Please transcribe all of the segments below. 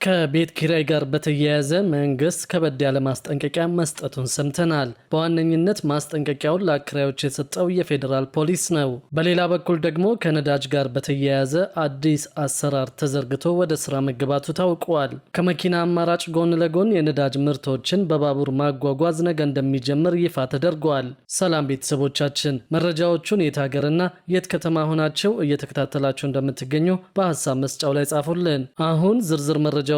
ከቤት ኪራይ ጋር በተያያዘ መንግስት ከበድ ያለ ማስጠንቀቂያ መስጠቱን ሰምተናል። በዋነኝነት ማስጠንቀቂያውን ለአከራዮች የሰጠው የፌዴራል ፖሊስ ነው። በሌላ በኩል ደግሞ ከነዳጅ ጋር በተያያዘ አዲስ አሰራር ተዘርግቶ ወደ ስራ መገባቱ ታውቋል። ከመኪና አማራጭ ጎን ለጎን የነዳጅ ምርቶችን በባቡር ማጓጓዝ ነገ እንደሚጀምር ይፋ ተደርጓል። ሰላም ቤተሰቦቻችን፣ መረጃዎቹን የት ሀገርና የት ከተማ ሆናችሁ እየተከታተላችሁ እንደምትገኙ በሀሳብ መስጫው ላይ ጻፉልን። አሁን ዝርዝር መረጃዎቹን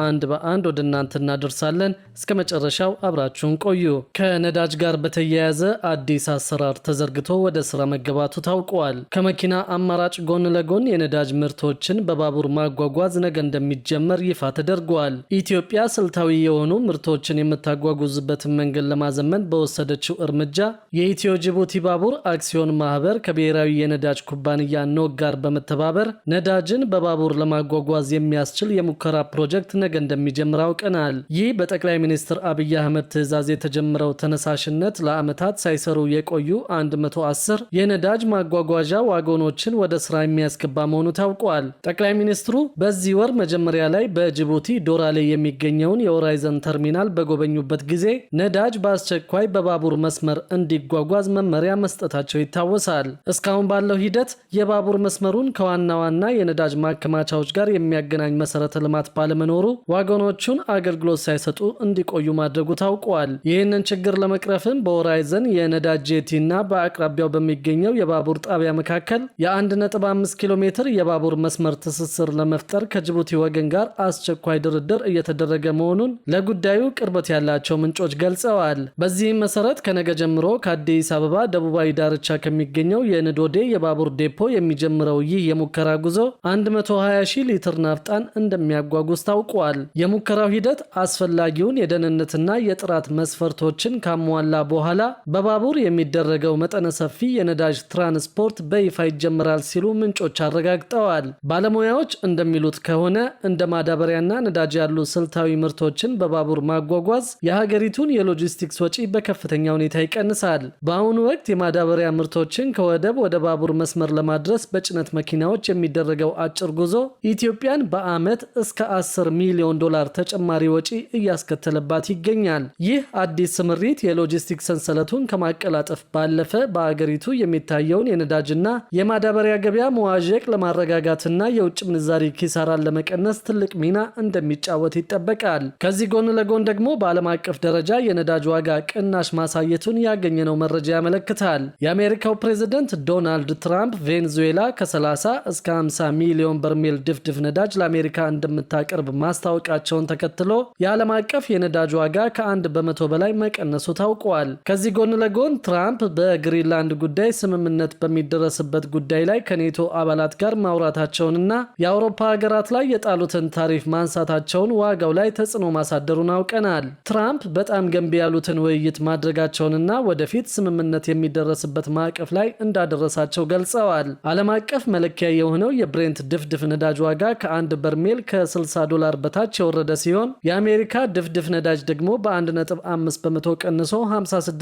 አንድ በአንድ ወደ እናንተ እናደርሳለን። እስከ መጨረሻው አብራችሁን ቆዩ። ከነዳጅ ጋር በተያያዘ አዲስ አሰራር ተዘርግቶ ወደ ስራ መገባቱ ታውቋል። ከመኪና አማራጭ ጎን ለጎን የነዳጅ ምርቶችን በባቡር ማጓጓዝ ነገ እንደሚጀመር ይፋ ተደርጓል። ኢትዮጵያ ስልታዊ የሆኑ ምርቶችን የምታጓጉዝበትን መንገድ ለማዘመን በወሰደችው እርምጃ የኢትዮ ጅቡቲ ባቡር አክሲዮን ማህበር ከብሔራዊ የነዳጅ ኩባንያ ኖግ ጋር በመተባበር ነዳጅን በባቡር ለማጓጓዝ የሚያስችል የሙከራ ፕሮጀክት ነገ እንደሚጀምር አውቀናል። ይህ በጠቅላይ ሚኒስትር አብይ አህመድ ትዕዛዝ የተጀመረው ተነሳሽነት ለዓመታት ሳይሰሩ የቆዩ 110 የነዳጅ ማጓጓዣ ዋጎኖችን ወደ ስራ የሚያስገባ መሆኑ ታውቋል። ጠቅላይ ሚኒስትሩ በዚህ ወር መጀመሪያ ላይ በጅቡቲ ዶራሌ የሚገኘውን የሆራይዘን ተርሚናል በጎበኙበት ጊዜ ነዳጅ በአስቸኳይ በባቡር መስመር እንዲጓጓዝ መመሪያ መስጠታቸው ይታወሳል። እስካሁን ባለው ሂደት የባቡር መስመሩን ከዋና ዋና የነዳጅ ማከማቻዎች ጋር የሚያገናኝ መሰረተ ልማት ባለመኖሩ ዋጎኖቹን አገልግሎት ሳይሰጡ እንዲቆዩ ማድረጉ ታውቋል። ይህንን ችግር ለመቅረፍም በሆራይዘን የነዳጅ ጄቲና በአቅራቢያው በሚገኘው የባቡር ጣቢያ መካከል የ1.5 ኪሎ ሜትር የባቡር መስመር ትስስር ለመፍጠር ከጅቡቲ ወገን ጋር አስቸኳይ ድርድር እየተደረገ መሆኑን ለጉዳዩ ቅርበት ያላቸው ምንጮች ገልጸዋል። በዚህም መሰረት ከነገ ጀምሮ ከአዲስ አበባ ደቡባዊ ዳርቻ ከሚገኘው የንዶዴ የባቡር ዴፖ የሚጀምረው ይህ የሙከራ ጉዞ 120,000 ሊትር ናፍጣን እንደሚያጓጉዝ ታውቋል። የሙከራው ሂደት አስፈላጊውን የደህንነትና የጥራት መስፈርቶችን ካሟላ በኋላ በባቡር የሚደረገው መጠነ ሰፊ የነዳጅ ትራንስፖርት በይፋ ይጀምራል ሲሉ ምንጮች አረጋግጠዋል። ባለሙያዎች እንደሚሉት ከሆነ እንደ ማዳበሪያና ነዳጅ ያሉ ስልታዊ ምርቶችን በባቡር ማጓጓዝ የሀገሪቱን የሎጂስቲክስ ወጪ በከፍተኛ ሁኔታ ይቀንሳል። በአሁኑ ወቅት የማዳበሪያ ምርቶችን ከወደብ ወደ ባቡር መስመር ለማድረስ በጭነት መኪናዎች የሚደረገው አጭር ጉዞ ኢትዮጵያን በዓመት እስከ $10 ሚሊዮን ተጨማሪ ወጪ እያስከተለባት ይገኛል። ይህ አዲስ ስምሪት የሎጂስቲክስ ሰንሰለቱን ከማቀላጠፍ ባለፈ በአገሪቱ የሚታየውን የነዳጅና የማዳበሪያ ገበያ መዋዠቅ ለማረጋጋትና የውጭ ምንዛሪ ኪሳራን ለመቀነስ ትልቅ ሚና እንደሚጫወት ይጠበቃል። ከዚህ ጎን ለጎን ደግሞ በዓለም አቀፍ ደረጃ የነዳጅ ዋጋ ቅናሽ ማሳየቱን ያገኘነው መረጃ ያመለክታል። የአሜሪካው ፕሬዝደንት ዶናልድ ትራምፕ ቬኔዙዌላ ከ30 እስከ 50 ሚሊዮን በርሜል ድፍድፍ ነዳጅ ለአሜሪካ እንደምታቀርብ ማስታወቃቸውን ተከትሎ የዓለም አቀፍ የነዳጅ ዋጋ ከ1 በመቶ በላይ መቀነሱ ታውቋል። ከዚህ ጎን ለጎን ትራምፕ በግሪንላንድ ጉዳይ ስምምነት በሚደረስበት ጉዳይ ላይ ከኔቶ አባላት ጋር ማውራታቸውንና የአውሮፓ ሀገራት ላይ የጣሉትን ታሪፍ ማንሳታቸውን ዋጋው ላይ ተጽዕኖ ማሳደሩን አውቀናል። ትራምፕ በጣም ገንቢ ያሉትን ውይይት ማድረጋቸውንና ወደፊት ስምምነት የሚደረስበት ማዕቀፍ ላይ እንዳደረሳቸው ገልጸዋል። ዓለም አቀፍ መለኪያ የሆነው የብሬንት ድፍድፍ ነዳጅ ዋጋ ከአንድ በርሜል $60 በታች የወረደ ሲሆን የአሜሪካ ድፍድፍ ነዳጅ ደግሞ በ1.5 በመቶ ቀንሶ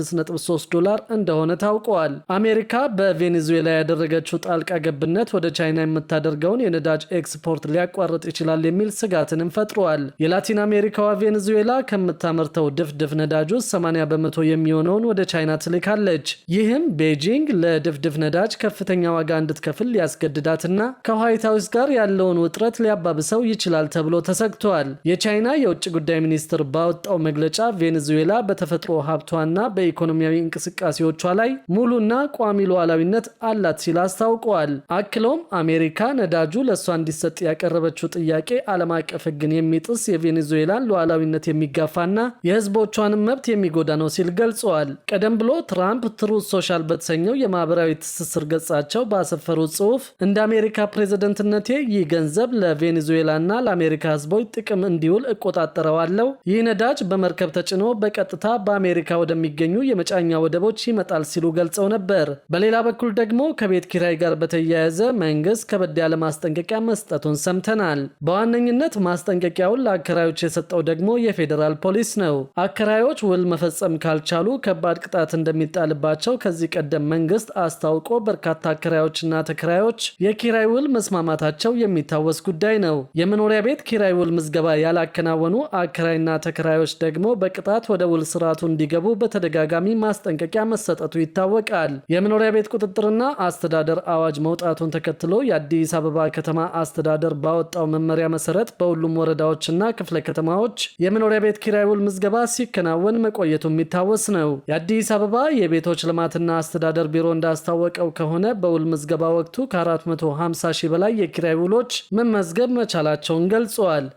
$56.3 እንደሆነ ታውቋል። አሜሪካ በቬኔዙዌላ ያደረገችው ጣልቃ ገብነት ወደ ቻይና የምታደርገውን የነዳጅ ኤክስፖርት ሊያቋርጥ ይችላል የሚል ስጋትንም ፈጥሯል። የላቲን አሜሪካዋ ቬኔዙዌላ ከምታመርተው ድፍድፍ ነዳጅ ውስጥ 80 በመቶ የሚሆነውን ወደ ቻይና ትልካለች። ይህም ቤጂንግ ለድፍድፍ ነዳጅ ከፍተኛ ዋጋ እንድትከፍል ሊያስገድዳትና ከዋይት ሃውስ ጋር ያለውን ውጥረት ሊያባብሰው ይችላል ተብሎ ተሰግቷል። የቻይና የውጭ ጉዳይ ሚኒስትር ባወጣው መግለጫ ቬኔዙዌላ በተፈጥሮ ሀብቷና በኢኮኖሚያዊ እንቅስቃሴዎቿ ላይ ሙሉና ቋሚ ሉዓላዊነት አላት ሲል አስታውቀዋል። አክሎም አሜሪካ ነዳጁ ለእሷ እንዲሰጥ ያቀረበችው ጥያቄ ዓለም አቀፍ ሕግን የሚጥስ የቬኔዙዌላን ሉዓላዊነት የሚጋፋና የሕዝቦቿንም መብት የሚጎዳ ነው ሲል ገልጸዋል። ቀደም ብሎ ትራምፕ ትሩዝ ሶሻል በተሰኘው የማህበራዊ ትስስር ገጻቸው ባሰፈሩት ጽሑፍ እንደ አሜሪካ ፕሬዝደንትነቴ ይህ ገንዘብ ለቬኔዙዌላና ለአሜሪካ ሕዝቦች ጥቅም እንዲውል እቆጣጠረዋለሁ። ይህ ነዳጅ በመርከብ ተጭኖ በቀጥታ በአሜሪካ ወደሚገኙ የመጫኛ ወደቦች ይመጣል ሲሉ ገልጸው ነበር። በሌላ በኩል ደግሞ ከቤት ኪራይ ጋር በተያያዘ መንግስት ከበድ ያለ ማስጠንቀቂያ መስጠቱን ሰምተናል። በዋነኝነት ማስጠንቀቂያውን ለአከራዮች የሰጠው ደግሞ የፌዴራል ፖሊስ ነው። አከራዮች ውል መፈጸም ካልቻሉ ከባድ ቅጣት እንደሚጣልባቸው ከዚህ ቀደም መንግስት አስታውቆ በርካታ አከራዮችና ተከራዮች የኪራይ ውል መስማማታቸው የሚታወስ ጉዳይ ነው። የመኖሪያ ቤት ቤት ኪራይ ውል ምዝገባ ያላከናወኑ አከራይና ተከራዮች ደግሞ በቅጣት ወደ ውል ስርዓቱ እንዲገቡ በተደጋጋሚ ማስጠንቀቂያ መሰጠቱ ይታወቃል። የመኖሪያ ቤት ቁጥጥርና አስተዳደር አዋጅ መውጣቱን ተከትሎ የአዲስ አበባ ከተማ አስተዳደር ባወጣው መመሪያ መሰረት በሁሉም ወረዳዎችና ክፍለ ከተማዎች የመኖሪያ ቤት ኪራይ ውል ምዝገባ ሲከናወን መቆየቱ የሚታወስ ነው። የአዲስ አበባ የቤቶች ልማትና አስተዳደር ቢሮ እንዳስታወቀው ከሆነ በውል ምዝገባ ወቅቱ ከ450 ሺህ በላይ የኪራይ ውሎች መመዝገብ መቻላቸውን ገልጸዋል።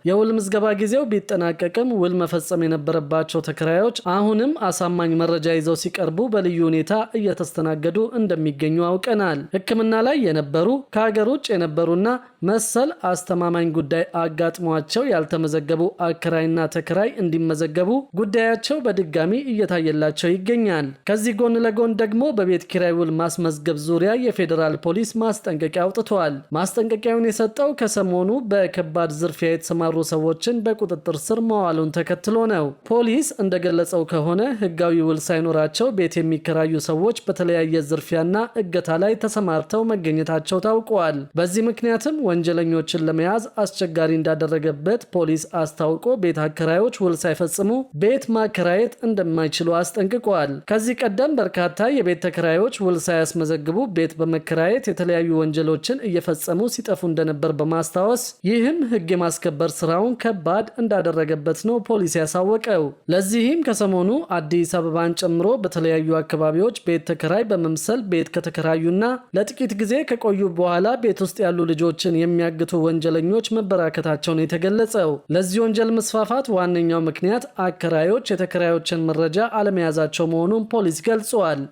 የውል ምዝገባ ጊዜው ቢጠናቀቅም ውል መፈጸም የነበረባቸው ተከራዮች አሁንም አሳማኝ መረጃ ይዘው ሲቀርቡ በልዩ ሁኔታ እየተስተናገዱ እንደሚገኙ አውቀናል። ሕክምና ላይ የነበሩ ከሀገር ውጭ የነበሩና መሰል አስተማማኝ ጉዳይ አጋጥሟቸው ያልተመዘገቡ አከራይና ተከራይ እንዲመዘገቡ ጉዳያቸው በድጋሚ እየታየላቸው ይገኛል። ከዚህ ጎን ለጎን ደግሞ በቤት ኪራይ ውል ማስመዝገብ ዙሪያ የፌዴራል ፖሊስ ማስጠንቀቂያ አውጥቷል። ማስጠንቀቂያውን የሰጠው ከሰሞኑ በከባድ ዝርፊያ የተሰማሩ ሰዎችን በቁጥጥር ስር መዋሉን ተከትሎ ነው። ፖሊስ እንደገለጸው ከሆነ ህጋዊ ውል ሳይኖራቸው ቤት የሚከራዩ ሰዎች በተለያየ ዝርፊያና እገታ ላይ ተሰማርተው መገኘታቸው ታውቋል። በዚህ ምክንያትም ወንጀለኞችን ለመያዝ አስቸጋሪ እንዳደረገበት ፖሊስ አስታውቆ ቤት አከራዮች ውል ሳይፈጽሙ ቤት ማከራየት እንደማይችሉ አስጠንቅቋል። ከዚህ ቀደም በርካታ የቤት ተከራዮች ውል ሳያስመዘግቡ ቤት በመከራየት የተለያዩ ወንጀሎችን እየፈጸሙ ሲጠፉ እንደነበር በማስታወስ ይህም ህግ የማስከበር ስራውን ከባድ እንዳደረገበት ነው ፖሊስ ያሳወቀው። ለዚህም ከሰሞኑ አዲስ አበባን ጨምሮ በተለያዩ አካባቢዎች ቤት ተከራይ በመምሰል ቤት ከተከራዩና ለጥቂት ጊዜ ከቆዩ በኋላ ቤት ውስጥ ያሉ ልጆችን የሚያግቱ ወንጀለኞች መበራከታቸውን የተገለጸው። ለዚህ ወንጀል መስፋፋት ዋነኛው ምክንያት አከራዮች የተከራዮችን መረጃ አለመያዛቸው መሆኑን ፖሊስ ገልጿል።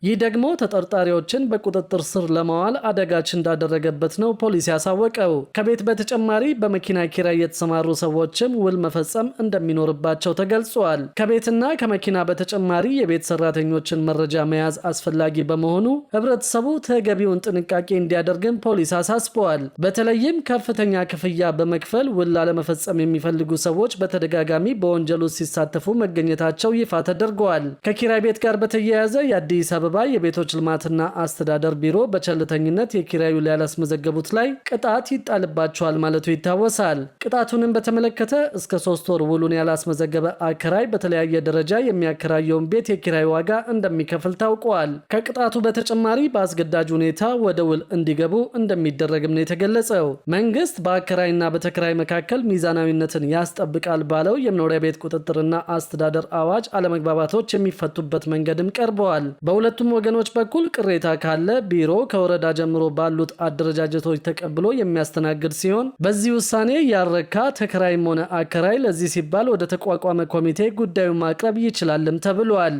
ይህ ደግሞ ተጠርጣሪዎችን በቁጥጥር ስር ለማዋል አደጋች እንዳደረገበት ነው ፖሊስ ያሳወቀው። ከቤት በተጨማሪ በመኪና ኪራይ የተሰማሩ ሰዎችም ውል መፈጸም እንደሚኖርባቸው ተገልጿል። ከቤትና ከመኪና በተጨማሪ የቤት ሰራተኞችን መረጃ መያዝ አስፈላጊ በመሆኑ ህብረተሰቡ ተገቢውን ጥንቃቄ እንዲያደርግም ፖሊስ አሳስበዋል። በተለይም ከፍተኛ ክፍያ በመክፈል ውል ላለመፈጸም የሚፈልጉ ሰዎች በተደጋጋሚ በወንጀሉ ሲሳተፉ መገኘታቸው ይፋ ተደርገዋል። ከኪራይ ቤት ጋር በተያያዘ የአዲስ አበባ የቤቶች ልማትና አስተዳደር ቢሮ በቸልተኝነት የኪራይ ውል ያላስመዘገቡት ላይ ቅጣት ይጣልባቸዋል ማለቱ ይታወሳል። ቅጣቱንም በተመለከተ እስከ 3 ወር ውሉን ያላስመዘገበ አከራይ በተለያየ ደረጃ የሚያከራየውን ቤት የኪራይ ዋጋ እንደሚከፍል ታውቋል። ከቅጣቱ በተጨማሪ በአስገዳጅ ሁኔታ ወደ ውል እንዲገቡ እንደሚደረግም ነው የተገለጸው። መንግስት በአከራይና በተከራይ መካከል ሚዛናዊነትን ያስጠብቃል ባለው የመኖሪያ ቤት ቁጥጥርና አስተዳደር አዋጅ አለመግባባቶች የሚፈቱበት መንገድም ቀርበዋል። በሁለቱም ወገኖች በኩል ቅሬታ ካለ ቢሮ ከወረዳ ጀምሮ ባሉት አደረጃጀቶች ተቀብሎ የሚያስተናግድ ሲሆን በዚህ ውሳኔ ያልረካ ተከራይም ሆነ አከራይ ለዚህ ሲባል ወደ ተቋቋመ ኮሚቴ ጉዳዩን ማቅረብ ይችላልም ተብሏል።